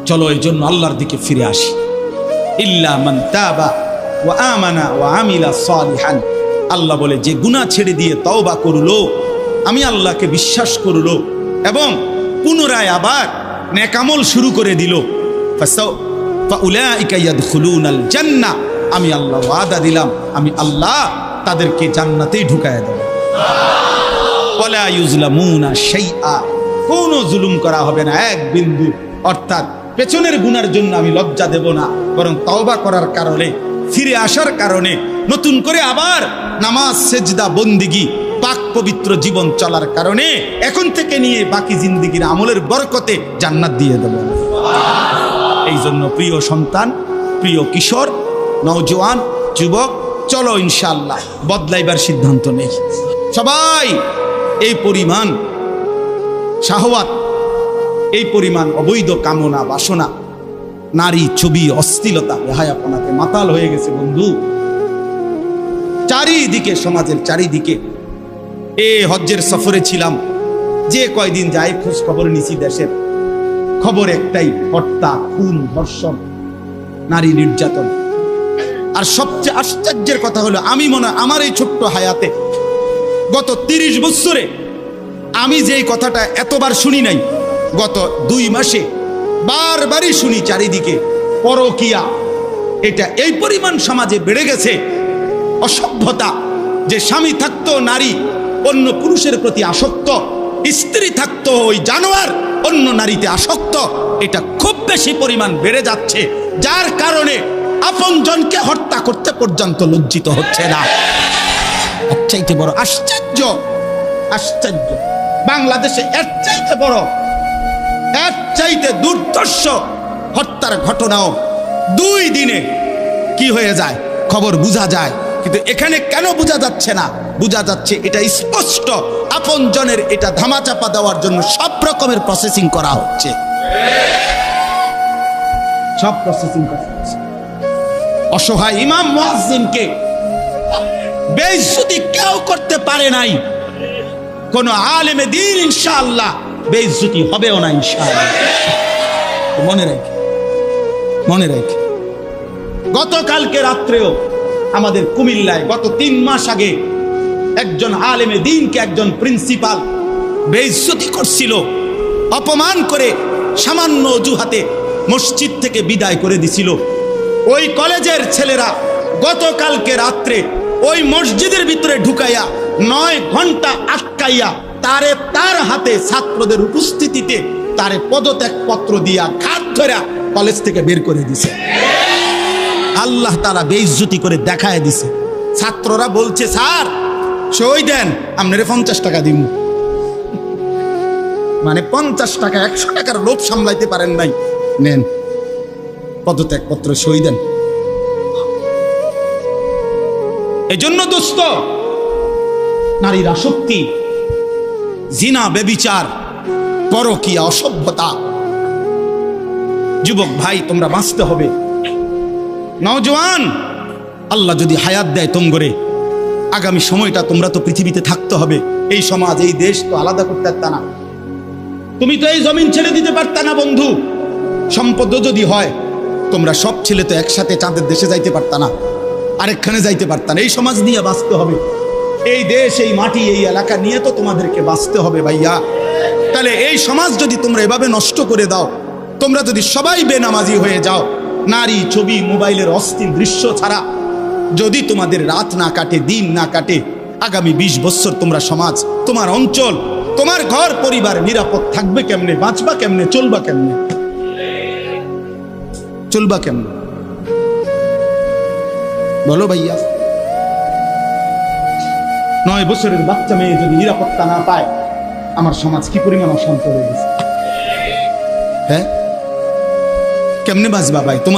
চলো এই জন্য আল্লাহর দিকে ফিরে আসি। ইল্লা মান তাবা ওয়া আমানা ওয়া আমিলা সালিহান, আল্লাহ বলে যে গুনাহ ছেড়ে দিয়ে তওবা করলো, আমি আল্লাহকে বিশ্বাস করলো এবং পুনরায় আবার নেক আমল শুরু করে দিল, ফাউলাইকা ইয়াদখুলুনাল জান্নাহ, আমি আল্লাহ ওয়াদা দিলাম, আমি আল্লাহ তাদেরকে জান্নাতেই ঢুকায় দেব। ওয়ালা ইউজলামুনা শাইআ, কোনো জুলুম করা হবে না এক বিন্দু। অর্থাৎ পেছনের গুনার জন্য আমি লজ্জা দেব না, বরং তওবা করার কারণে, ফিরে আসার কারণে, নতুন করে আবার নামাজ সেজদা বন্দিগি পাক পবিত্র জীবন চলার কারণে এখন থেকে নিয়ে বাকি জিন্দেগির আমলের বরকতে জান্নাত দিয়ে দেব। এই জন্য প্রিয় সন্তান, প্রিয় কিশোর, নওজোয়ান, যুবক, চলো ইনশাআল্লাহ বদলাইবার সিদ্ধান্ত নেই। সবাই এই পরিমাণ শাহওয়াত, এই পরিমাণ অবৈধ কামনা বাসনা, নারী ছবি, অশ্লীলতা, বেহায়াপনাতে মাতাল হয়ে গেছে বন্ধু চারিদিকে, সমাজের চারিদিকে। হজ্জের সফরে ছিলাম, যে কয়দিন যাই খোঁজ খবর নিছি, দেশের খবর একটাই, হত্যা, খুন, ধর্ষণ, নারী নির্যাতন। আর সবচেয়ে আশ্চর্যের কথা হলো, আমি মনে আমার এই ছোট্ট হায়াতে গত 30 বছরে আমি যে কথাটা এতবার শুনি নাই, গত 2 মাসে বারবারই শুনি চারিদিকে পরকিয়া। এটা এই পরিমাণ সমাজে বেড়ে গেছে, অসভ্যতা, যে স্বামী থাকতো নারী অন্য পুরুষের প্রতি আসক্ত, স্ত্রী থাকতো ওই জানোয়ার অন্য নারীতে আসক্ত। এটা খুব বেশি পরিমাণ বেড়ে যাচ্ছে, যার কারণে আপনজনকে হত্যা করতে পর্যন্ত লজ্জিত হচ্ছে না। এর চাইতে বড় আশ্চর্য, আশ্চর্য বাংলাদেশে এর চাইতে বড়, এর চাইতে দুর্দর্শ হত্যার ঘটনাও 2 দিনে কি হয়ে যায় খবর বোঝা যায়। কিন্তু এখানে কেন বোঝা যাচ্ছে না? বোঝা যাচ্ছে এটা স্পষ্ট, আপনজনের এটা ধামাচাপা দেওয়ার জন্য সব রকমের প্রসেসিং করা হচ্ছে, সব প্রসেসিং করা হচ্ছে। অসহায় ইমাম মুয়াজ্জিনকে বেইজ্জতি কেউ করতে পারে নাই, কোন আলেমে দ্বীন ইনশাআল্লাহ বেইজ্জতি হবেও না ইনশাআল্লাহ। মনে রাখে, মনে রাখে। গতকালকে রাত্রেও আমাদের কুমিল্লায় গত 3 মাস আগে একজন আলেমে দ্বীনকে একজন প্রিন্সিপাল বেইজ্জতি করছিল, অপমান করে সামান্য অজুহাতে মসজিদ থেকে বিদায় করে দিছিল। ওই কলেজের ছেলেরা গতকালকে রাত্রে ওই মসজিদের ভিতরে ঢুকাইয়া 9 ঘন্টা আটকাইয়া তার হাতে ছাত্রদের উপস্থিতিতে তারে পদত্যাগ পত্র দিয়া ঘাট ধরে কলেজ থেকে বের করে দিছে। আল্লাহ তাআলা বেইজ্জতি করে দেখায় দিছে। ছাত্ররা বলছে, স্যার সই দেন, আপনারে 50 টাকা দিব। মানে 50 টাকা, 100 টাকার লোভ সামলাইতে পারেন নাই, নেন পদত্যাগ পত্র, সই দেন। এজন্য দোস্ত, নারীর আসক্তি, জিনা, ব্যভিচার, পরকীয়া, অসভ্যতা, যুবক ভাই তোমরা বাঁচতে হবে। নওজোয়ান, আল্লাহ যদি হায়াত দেয় তোমগরে, আগামী সময়টা তোমরা তো পৃথিবীতে থাকতে হবে। এই সমাজ, এই দেশ তো আলাদা করতে পারতা না, তুমি তো এই জমিন ছেড়ে দিতে পারতা না বন্ধু। সম্পদ যদি হয়, তোমরা সব ছেলে তো একসাথে চাঁদের দেশে যাইতে পারতা না, আরেকখানে যাইতে পারতা না। এই সমাজ নিয়ে বাঁচতে হবে, এই দেশ, এই মাটি, এই এলাকা নিয়ে তো তোমাদেরকে বাঁচতে হবে ভাইয়া। তাহলে এই সমাজ যদি তোমরা এভাবে নষ্ট করে দাও, তোমরা যদি সবাই বেনামাজি হয়ে যাও, নারী ছবি, মোবাইলের অস্থির দৃশ্য ছাড়া যদি তোমাদের রাত না কাটে, দিন না কাটে, আগামী 20 বছর তোমরা সমাজ, তোমার অঞ্চল, তোমার ঘর পরিবার নিরাপদ থাকবে কেমনে? বাঁচবা কেমনে? চলবা কেমনে? চলবা কেমনে বলো ভাইয়া? 9 বছরের বাচ্চা মেয়ে যদি নিরাপত্তা না পায়, আমার সমাজ কি পরিমাণ অশান্ত হয়ে গেছে। হ্যাঁ, কেমনে বাঁচবা ভাই? তোমার